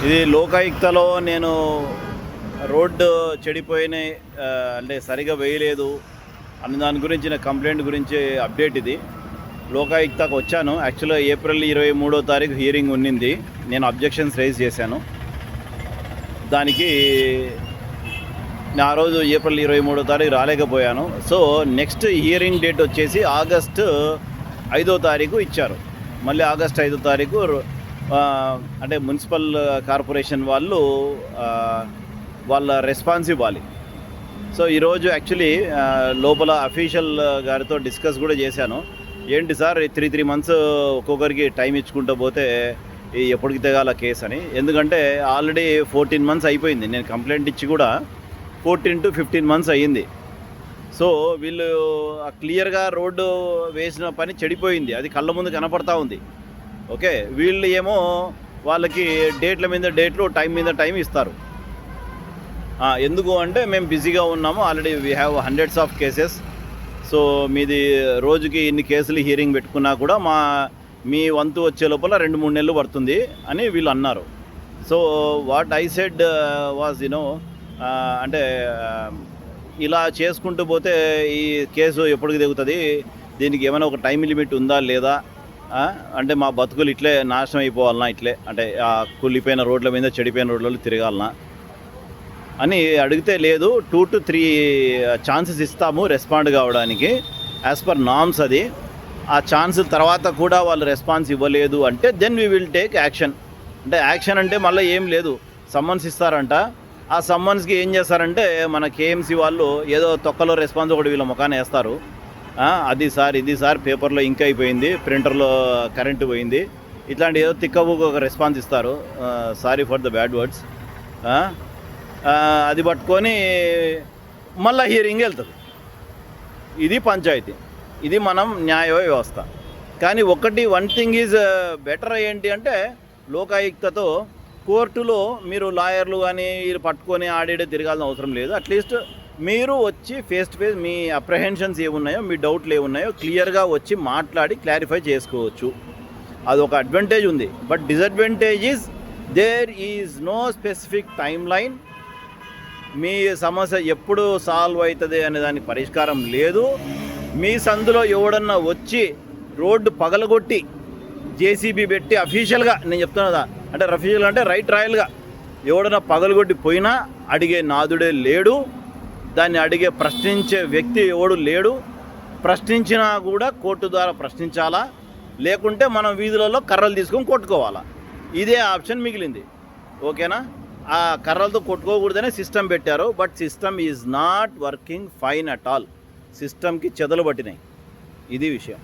ఇది లోకాయుక్తలో నేను రోడ్డు చెడిపోయిన అంటే సరిగా వేయలేదు అన్న దాని గురించిన కంప్లైంట్ గురించి అప్డేట్ ఇది. లోకాయుక్తకు వచ్చాను. యాక్చువల్గా ఏప్రిల్ 23వ తారీఖు హియరింగ్ ఉన్నింది. నేను అబ్జెక్షన్స్ రైజ్ చేశాను. దానికి ఆ రోజు ఏప్రిల్ 23వ తారీఖు రాలేకపోయాను. సో నెక్స్ట్ హియరింగ్ డేట్ వచ్చేసి ఆగస్టు 5వ తారీఖు ఇచ్చారు. మళ్ళీ ఆగస్టు 5వ తారీఖు అంటే మున్సిపల్ కార్పొరేషన్ వాళ్ళు వాళ్ళ రెస్పాన్స్ ఇవ్వాలి. సో ఈరోజు యాక్చువల్లీ లోపల అఫీషియల్ గారితో డిస్కస్ కూడా చేశాను. ఏంటి సార్ 3 మంత్స్ ఒక్కొక్కరికి టైం ఇచ్చుకుంటూ పోతే ఎప్పటికి తెగాల కేసు అని. ఎందుకంటే ఆల్రెడీ 14 మంత్స్ అయిపోయింది. నేను కంప్లైంట్ ఇచ్చి కూడా 14 to 15 మంత్స్ అయ్యింది. సో వీళ్ళు క్లియర్గా రోడ్డు వేసిన పని చెడిపోయింది. అది కళ్ళ ముందు కనపడతా ఉంది. ఓకే, వీళ్ళు ఏమో వాళ్ళకి డేట్ల మీద డేట్లు, టైం మీద టైం ఇస్తారు. ఎందుకు అంటే మేము బిజీగా ఉన్నాము, already we have hundreds of cases. So మీది రోజుకి ఇన్ని కేసులు హియరింగ్ పెట్టుకున్నా కూడా మీ వంతు వచ్చే లోపల 2-3 నెలలు పడుతుంది అని వీళ్ళు అన్నారు. So what I said was అంటే ఇలా చేసుకుంటూ పోతే ఈ కేసు ఎప్పటికి దిగుతుంది, దీనికి ఏమైనా ఒక టైం లిమిట్ ఉందా లేదా, అంటే మా బతుకులు ఇట్లే నాశనం అయిపోవాలన్నా, ఇట్లే అంటే కుళ్ళిపోయిన రోడ్ల మీద చెడిపోయిన రోడ్లలో తిరగాలన్నా అని అడిగితే, లేదు 2 to 3 ఛాన్సెస్ ఇస్తాము రెస్పాండ్ కావడానికి యాజ్ పర్ నామ్స్. అది ఆ ఛాన్స్ తర్వాత కూడా వాళ్ళు రెస్పాన్స్ ఇవ్వలేదు అంటే then we will take action. అంటే యాక్షన్ అంటే మళ్ళీ ఏం లేదు, సమ్మన్స్ ఇస్తారంట. ఆ సమ్మన్స్కి ఏం చేస్తారంటే మన కేఎంసీ వాళ్ళు ఏదో తొక్కలో రెస్పాన్స్ ఒకటి వీళ్ళ ముఖాన్ని వేస్తారు. అది సార్, ఇది సార్, పేపర్లో ఇంక్ అయిపోయింది, ప్రింటర్లో కరెంటు పోయింది, ఇట్లాంటి ఏదో తిక్కబుక్ ఒక రెస్పాన్స్ ఇస్తారు. Sorry for the bad words. అది పట్టుకొని మళ్ళీ హియరింగ్ వెళ్తుంది. ఇది పంచాయతీ, ఇది మనం న్యాయ వ్యవస్థ. కానీ వన్ థింగ్ ఈజ్ బెటర్ ఏంటి అంటే, లోకాయుక్తతో కోర్టులో మీరు లాయర్లు కానీ వీళ్ళు పట్టుకొని ఆడేడే తిరగాల్సిన అవసరం లేదు. అట్లీస్ట్ మీరు వచ్చి face to face me apprehensions ఏమున్నాయో, మీ డౌట్లు ఏమున్నాయో క్లియర్గా వచ్చి మాట్లాడి క్లారిఫై చేసుకోవచ్చు. అదొక అడ్వాంటేజ్ ఉంది. But disadvantage is there is no specific timeline. మీ సమస్య ఎప్పుడు సాల్వ్ అవుతుంది అనే దానికి పరిష్కారం లేదు. మీ సందులో ఎవడన్నా వచ్చి రోడ్డు పగలగొట్టి జేసీబీ పెట్టి అఫీషియల్గా, నేను చెప్తున్నదా అంటే అఫీషియల్గా అంటే రైట్ రాయల్గా ఎవడన్నా పగలగొట్టి పోయినా అడిగే నాదుడే లేడు, దాన్ని అడిగే ప్రశ్నించే వ్యక్తి ఎవడు లేడు. ప్రశ్నించినా కూడా కోర్టు ద్వారా ప్రశ్నించాలా, లేకుంటే మనం వీధులలో కర్రలు తీసుకొని కొట్టుకోవాలా. ఇదే ఆప్షన్ మిగిలింది. ఓకేనా? ఆ కర్రలతో కొట్టుకోకూడదనే సిస్టమ్ పెట్టారు. But system is not working fine at all. సిస్టమ్కి చెదలు పట్టినాయి. ఇది విషయం.